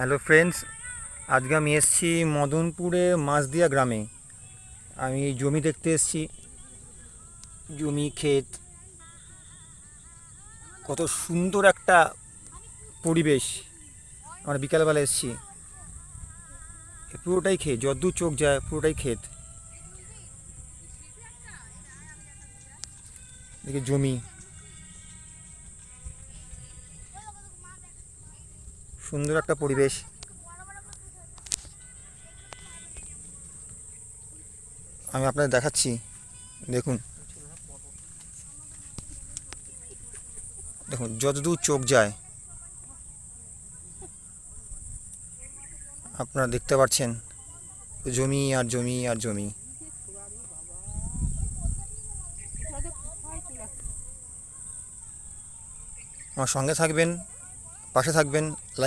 Hello friends, আজকে আমি এসেছি মদনপুরে মাঝদিয়া গ্রামে। আমি জমি দেখতে এসেছি। জমি ক্ষেত, কত সুন্দর একটা পরিবেশ। আমরা বিকালবেলা এসেছি, পুরোটাই ক্ষেত, যতদূর চোখ যায় পুরোটাই ক্ষেত। দেখি জমি, সুন্দর একটা পরিবেশ। আমি আপনাদের দেখাচ্ছি, দেখুন দেখুন যতদূর চোখ যায় আপনারা দেখতে পাচ্ছেন জমি আর জমি আর জমি। আমার সঙ্গে থাকবেন, পাশে থাকবেন।